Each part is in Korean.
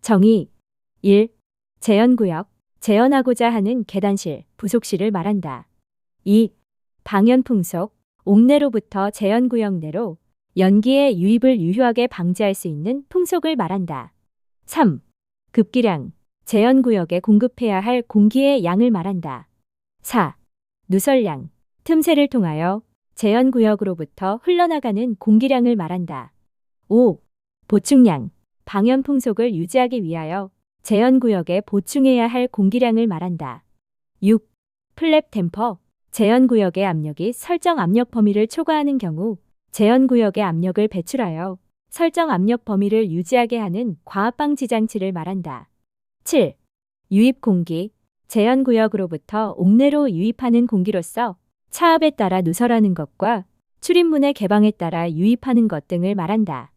정의 1. 재현구역, 재현하고자 하는 계단실, 부속실을 말한다. 2. 방연풍속, 옥내로부터 재현구역 내로 연기의 유입을 유효하게 방지할 수 있는 풍속을 말한다. 3. 급기량, 재현구역에 공급해야 할 공기의 양을 말한다. 4. 누설량, 틈새를 통하여 재현구역으로부터 흘러나가는 공기량을 말한다. 5. 보충량, 방연풍속을 유지하기 위하여 재현구역에 보충해야 할 공기량을 말한다. 6. 플랩 댐퍼, 재현구역의 압력이 설정 압력 범위를 초과하는 경우 재현구역의 압력을 배출하여 설정 압력 범위를 유지하게 하는 과압방지 장치를 말한다. 7. 유입 공기, 재현구역으로부터 옥내로 유입하는 공기로서 차압에 따라 누설하는 것과 출입문의 개방에 따라 유입하는 것 등을 말한다.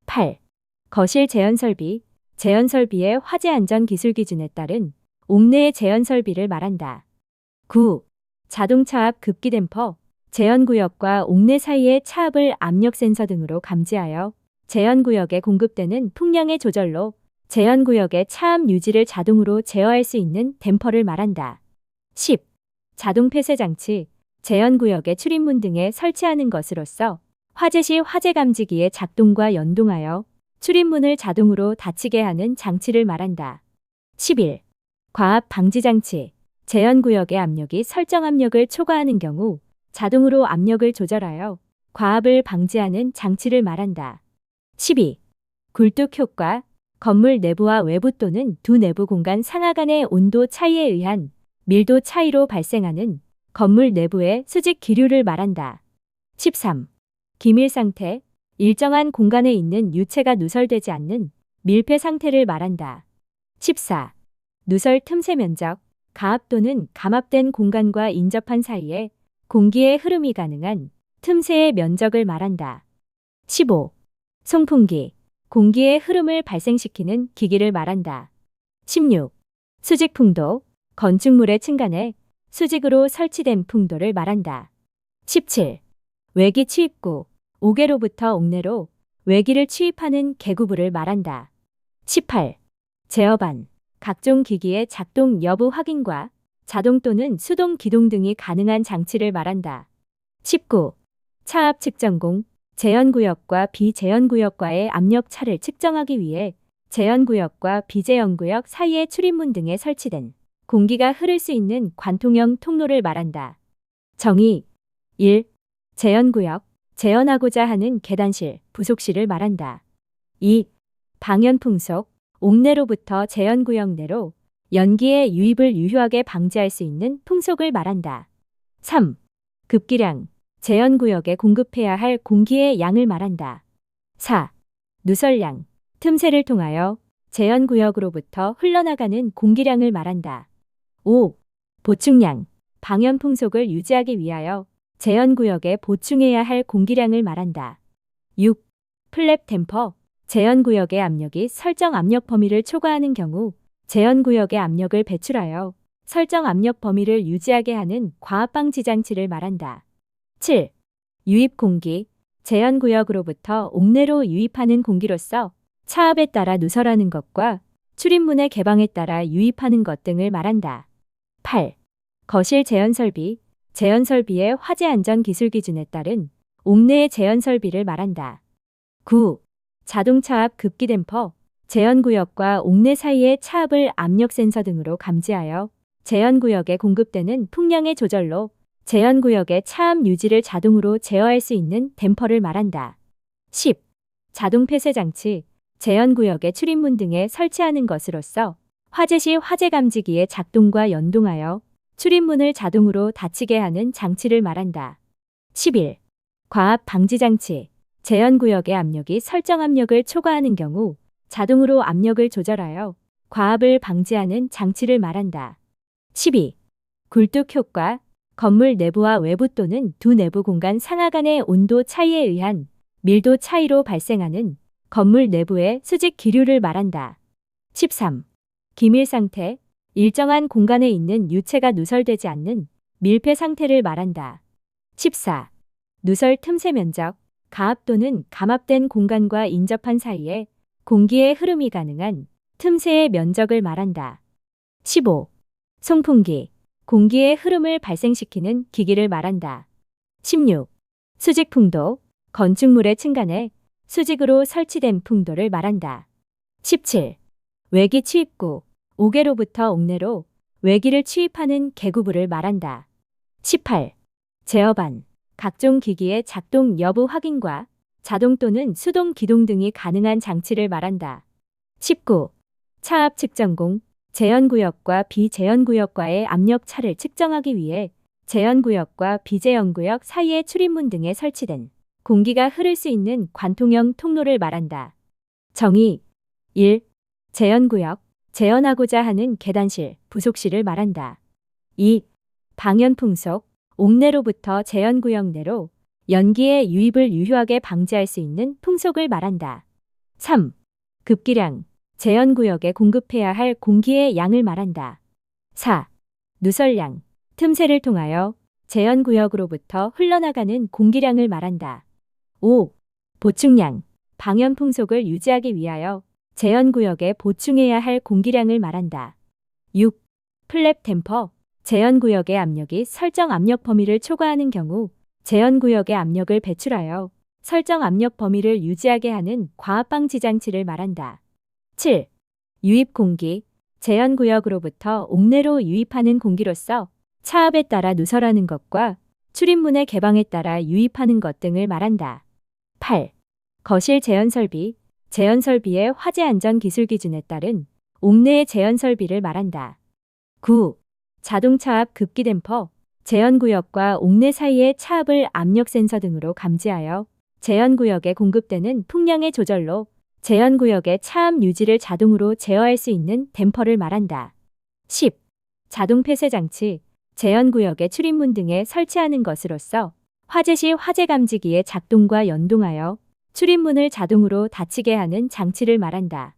8. 거실 재현설비, 재현설비의 화재 안전 기술 기준에 따른 옥내의 재현설비를 말한다. 9. 자동차압 급기 댐퍼, 재현구역과 옥내 사이의 차압을 압력 센서 등으로 감지하여 재현구역에 공급되는 풍량의 조절로 재현구역의 차압 유지를 자동으로 제어할 수 있는 댐퍼를 말한다. 10. 자동 폐쇄 장치, 재현구역의 출입문 등에 설치하는 것으로서 화재 시 화재 감지기의 작동과 연동하여 출입문을 자동으로 닫히게 하는 장치를 말한다. 11. 과압 방지 장치, 재현구역의 압력이 설정 압력을 초과하는 경우 자동으로 압력을 조절하여 과압을 방지하는 장치를 말한다. 12. 굴뚝 효과, 건물 내부와 외부 또는 두 내부 공간 상하 간의 온도 차이에 의한 밀도 차이로 발생하는 건물 내부의 수직 기류를 말한다. 13. 기밀 상태, 일정한 공간에 있는 유체가 누설되지 않는 밀폐 상태를 말한다. 14. 누설 틈새 면적, 가압 또는 감압된 공간과 인접한 사이에 공기의 흐름이 가능한 틈새의 면적을 말한다. 15. 송풍기, 공기의 흐름을 발생시키는 기기를 말한다. 16. 수직 풍도, 건축물의 층간에 수직으로 설치된 풍도를 말한다. 17. 외기 취입구, 옥외로부터 옥내로 외기를 취입하는 개구부를 말한다. 18. 제어반, 각종 기기의 작동 여부 확인과 자동 또는 수동 기동 등이 가능한 장치를 말한다. 19. 차압 측정공, 재현구역과 비재현구역과의 압력 차를 측정하기 위해 재현구역과 비재현구역 사이의 출입문 등에 설치된 공기가 흐를 수 있는 관통형 통로를 말한다. 정의 1. 재현구역, 재현하고자 하는 계단실, 부속실을 말한다. 2. 방연풍속, 옥내로부터 재현구역 내로 연기의 유입을 유효하게 방지할 수 있는 풍속을 말한다. 3. 급기량, 재현구역에 공급해야 할 공기의 양을 말한다. 4. 누설량, 틈새를 통하여 재현구역으로부터 흘러나가는 공기량을 말한다. 5. 보충량, 방연풍속을 유지하기 위하여 재현구역에 보충해야 할 공기량을 말한다. 6. 플랩 댐퍼, 재현구역의 압력이 설정 압력 범위를 초과하는 경우 재현구역의 압력을 배출하여 설정 압력 범위를 유지하게 하는 과압방지 장치를 말한다. 7. 유입 공기, 재현구역으로부터 옥내로 유입하는 공기로서 차압에 따라 누설하는 것과 출입문의 개방에 따라 유입하는 것 등을 말한다. 8. 거실 재현설비, 재현설비의 화재 안전 기술 기준에 따른 옥내의 재현설비를 말한다. 9. 자동차압 급기 댐퍼, 재현구역과 옥내 사이의 차압을 압력 센서 등으로 감지하여 재현구역에 공급되는 풍량의 조절로 재현구역의 차압 유지를 자동으로 제어할 수 있는 댐퍼를 말한다. 10. 자동 폐쇄 장치, 재현구역의 출입문 등에 설치하는 것으로서 화재 시 화재 감지기의 작동과 연동하여 출입문을 자동으로 닫히게 하는 장치를 말한다. 11. 과압 방지 장치, 재현구역의 압력이 설정 압력을 초과하는 경우 자동으로 압력을 조절하여 과압을 방지하는 장치를 말한다. 12. 굴뚝 효과, 건물 내부와 외부 또는 두 내부 공간 상하 간의 온도 차이에 의한 밀도 차이로 발생하는 건물 내부의 수직 기류를 말한다. 13. 기밀 상태, 일정한 공간에 있는 유체가 누설되지 않는 밀폐 상태를 말한다. 14. 누설 틈새 면적, 가압 또는 감압된 공간과 인접한 사이에 공기의 흐름이 가능한 틈새의 면적을 말한다. 15. 송풍기, 공기의 흐름을 발생시키는 기기를 말한다. 16. 수직풍도, 건축물의 층간에 수직으로 설치된 풍도를 말한다. 17. 외기 취입구, 옥외로부터 옥내로 외기를 취입하는 계구부를 말한다. 18. 제어반, 각종 기기의 작동 여부 확인과 자동 또는 수동 기동 등이 가능한 장치를 말한다. 19. 차압 측정공, 재현구역과 비재현구역과의 압력 차를 측정하기 위해 재현구역과 비재현구역 사이의 출입문 등에 설치된 공기가 흐를 수 있는 관통형 통로를 말한다. 정의 1. 재현구역, 재현하고자 하는 계단실, 부속실을 말한다. 2. 방연풍속, 옥내로부터 재현구역 내로 연기의 유입을 유효하게 방지할 수 있는 풍속을 말한다. 3. 급기량, 재현구역에 공급해야 할 공기의 양을 말한다. 4. 누설량, 틈새를 통하여 재현구역으로부터 흘러나가는 공기량을 말한다. 5. 보충량, 방연풍속을 유지하기 위하여 재현구역에 보충해야 할 공기량을 말한다. 6. 플랩 댐퍼, 재현구역의 압력이 설정 압력 범위를 초과하는 경우 재현구역의 압력을 배출하여 설정 압력 범위를 유지하게 하는 과압 방지 장치를 말한다. 7. 유입 공기, 재현구역으로부터 옥내로 유입하는 공기로서 차압에 따라 누설하는 것과 출입문의 개방에 따라 유입하는 것 등을 말한다. 8. 거실 재현설비, 재현설비의 화재 안전 기술 기준에 따른 옥내의 재현설비를 말한다. 9. 자동차압 급기댐퍼, 재현구역과 옥내 사이의 차압을 압력 센서 등으로 감지하여 재현구역에 공급되는 풍량의 조절로 재현구역의 차압 유지를 자동으로 제어할 수 있는 댐퍼를 말한다. 10. 자동 폐쇄 장치, 재현구역의 출입문 등에 설치하는 것으로서 화재 시 화재 감지기의 작동과 연동하여 출입문을 자동으로 닫히게 하는 장치를 말한다.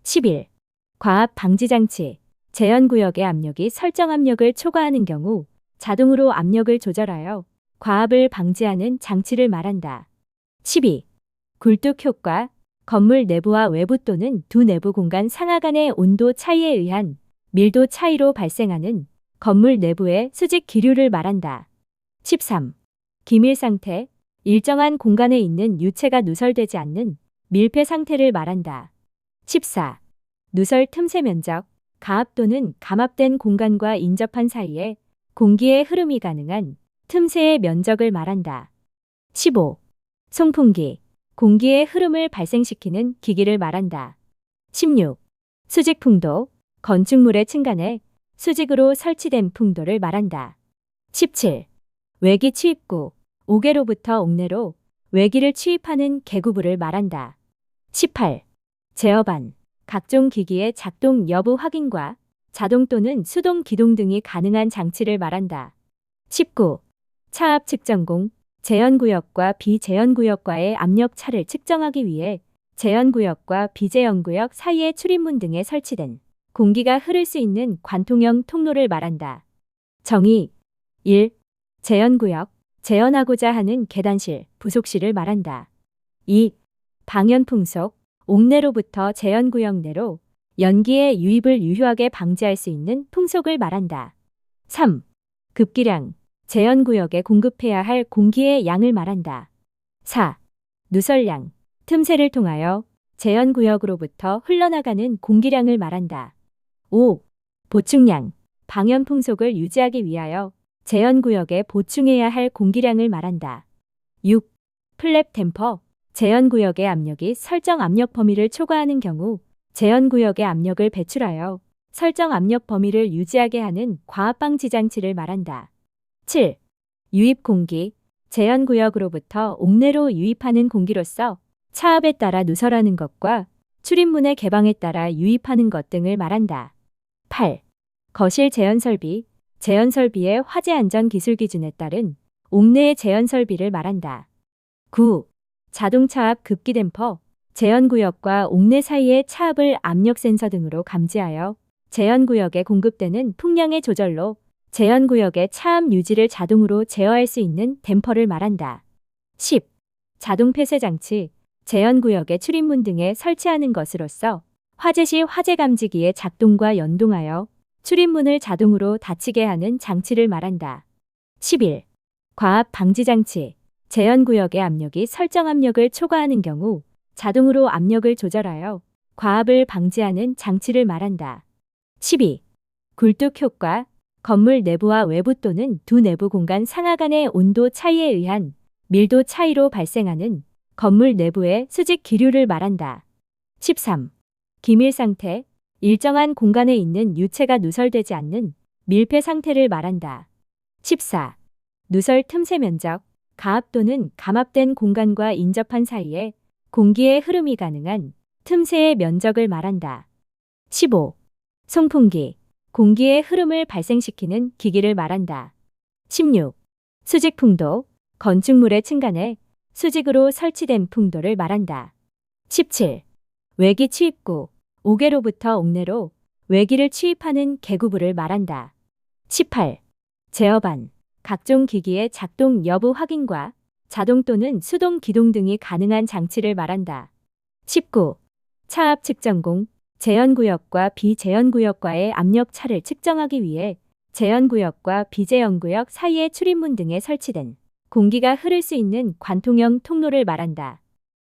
11. 과압 방지 장치, 재현구역의 압력이 설정 압력을 초과하는 경우 자동으로 압력을 조절하여 과압을 방지하는 장치를 말한다. 12. 굴뚝 효과, 건물 내부와 외부 또는 두 내부 공간 상하 간의 온도 차이에 의한 밀도 차이로 발생하는 건물 내부의 수직 기류를 말한다. 13. 기밀 상태, 일정한 공간에 있는 유체가 누설되지 않는 밀폐 상태를 말한다. 14. 누설 틈새 면적, 가압 또는 감압된 공간과 인접한 사이에 공기의 흐름이 가능한 틈새의 면적을 말한다. 15. 송풍기, 공기의 흐름을 발생시키는 기기를 말한다. 16. 수직풍도, 건축물의 층간에 수직으로 설치된 풍도를 말한다. 17. 외기 취입구, 옥외로부터 옥내로 외기를 취입하는 계구부를 말한다. 18. 제어반, 각종 기기의 작동 여부 확인과 자동 또는 수동 기동 등이 가능한 장치를 말한다. 19. 차압 측정공, 재현구역과 비재현구역과의 압력 차를 측정하기 위해 재현구역과 비재현구역 사이의 출입문 등에 설치된 공기가 흐를 수 있는 관통형 통로를 말한다. 정의 1. 재현구역, 재현하고자 하는 계단실, 부속실을 말한다. 2. 방연풍속, 옥내로부터 재현구역 내로 연기의 유입을 유효하게 방지할 수 있는 풍속을 말한다. 3. 급기량, 재현구역에 공급해야 할 공기의 양을 말한다. 4. 누설량, 틈새를 통하여 재현구역으로부터 흘러나가는 공기량을 말한다. 5. 보충량, 방연풍속을 유지하기 위하여 재현구역에 보충해야 할 공기량을 말한다. 6. 플랩 댐퍼, 재현구역의 압력이 설정 압력 범위를 초과하는 경우 재현구역의 압력을 배출하여 설정 압력 범위를 유지하게 하는 과압 방지 장치를 말한다. 7. 유입 공기, 재현구역으로부터 옥내로 유입하는 공기로서 차압에 따라 누설하는 것과 출입문의 개방에 따라 유입하는 것 등을 말한다. 8. 거실 재현설비, 재현설비의 화재 안전 기술 기준에 따른 옥내의 재현설비를 말한다. 9. 자동차압 급기댐퍼, 재현구역과 옥내 사이의 차압을 압력 센서 등으로 감지하여 재현구역에 공급되는 풍량의 조절로 재현구역의 차압 유지를 자동으로 제어할 수 있는 댐퍼를 말한다. 10. 자동 폐쇄 장치, 재현구역의 출입문 등에 설치하는 것으로서 화재 시 화재 감지기의 작동과 연동하여 출입문을 자동으로 닫히게 하는 장치를 말한다. 11. 과압 방지 장치. 재현구역의 압력이 설정 압력을 초과하는 경우 자동으로 압력을 조절하여 과압을 방지하는 장치를 말한다. 12. 굴뚝 효과. 건물 내부와 외부 또는 두 내부 공간 상하 간의 온도 차이에 의한 밀도 차이로 발생하는 건물 내부의 수직 기류를 말한다. 13. 기밀 상태. 일정한 공간에 있는 유체가 누설되지 않는 밀폐 상태를 말한다. 14. 누설 틈새 면적. 가압 또는 감압된 공간과 인접한 사이에 공기의 흐름이 가능한 틈새의 면적을 말한다. 15. 송풍기. 공기의 흐름을 발생시키는 기기를 말한다. 16. 수직 풍도. 건축물의 층간에 수직으로 설치된 풍도를 말한다. 17. 외기 취입구. 옥외로부터 옥내로 외기를 취입하는 개구부를 말한다. 18. 제어반. 각종 기기의 작동 여부 확인과 자동 또는 수동 기동 등이 가능한 장치를 말한다. 19. 차압 측정공. 재현구역과 비재현구역과의 압력 차를 측정하기 위해 재현구역과 비재현구역 사이의 출입문 등에 설치된 공기가 흐를 수 있는 관통형 통로를 말한다.